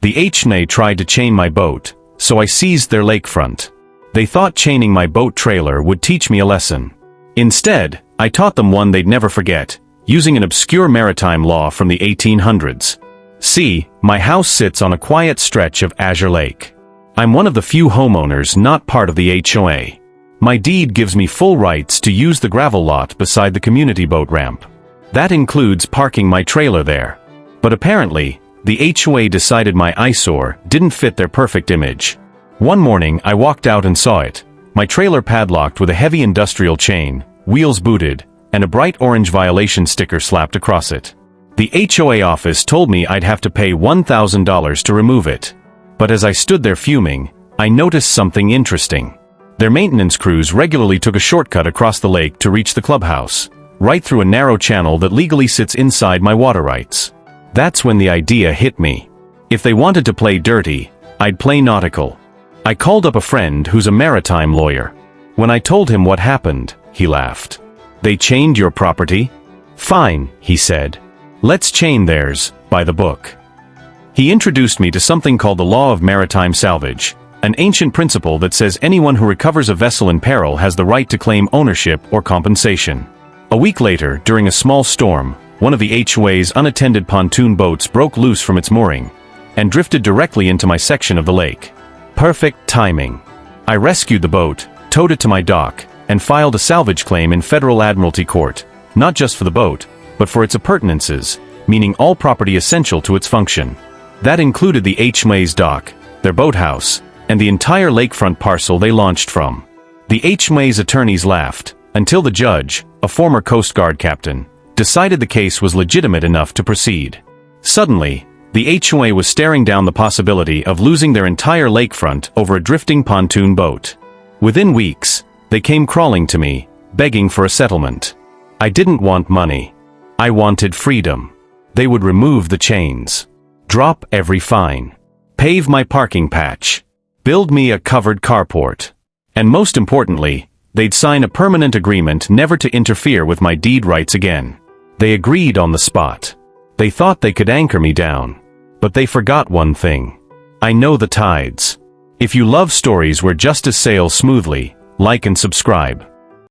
The HOA tried to chain my boat, so I seized their lakefront. They thought chaining my boat trailer would teach me a lesson. Instead, I taught them one they'd never forget, using an obscure maritime law from the 1800s. See, my house sits on a quiet stretch of Azure Lake. I'm one of the few homeowners not part of the HOA. My deed gives me full rights to use the gravel lot beside the community boat ramp. That includes parking my trailer there. But apparently, the HOA decided my eyesore didn't fit their perfect image. One morning I walked out and saw it, my trailer padlocked with a heavy industrial chain, wheels booted, and a bright orange violation sticker slapped across it. The HOA office told me I'd have to pay $1,000 to remove it. But as I stood there fuming, I noticed something interesting. Their maintenance crews regularly took a shortcut across the lake to reach the clubhouse, right through a narrow channel that legally sits inside my water rights. That's when the idea hit me. If they wanted to play dirty, I'd play nautical. I called up a friend who's a maritime lawyer. When I told him what happened, he laughed. They chained your property? Fine, he said. Let's chain theirs, by the book. He introduced me to something called the law of maritime salvage, an ancient principle that says anyone who recovers a vessel in peril has the right to claim ownership or compensation. A week later, during a small storm, one of the HOA's unattended pontoon boats broke loose from its mooring and drifted directly into my section of the lake. Perfect timing. I rescued the boat, towed it to my dock, and filed a salvage claim in Federal Admiralty Court, not just for the boat, but for its appurtenances, meaning all property essential to its function. That included the HOA's dock, their boathouse, and the entire lakefront parcel they launched from. The HOA's attorneys laughed, until the judge, a former Coast Guard captain, decided the case was legitimate enough to proceed. Suddenly, the HOA was staring down the possibility of losing their entire lakefront over a drifting pontoon boat. Within weeks, they came crawling to me, begging for a settlement. I didn't want money. I wanted freedom. They would remove the chains, drop every fine, pave my parking patch, build me a covered carport, and most importantly, they'd sign a permanent agreement never to interfere with my deed rights again. They agreed on the spot. They thought they could anchor me down. But they forgot one thing. I know the tides. If you love stories where justice sails smoothly, like and subscribe.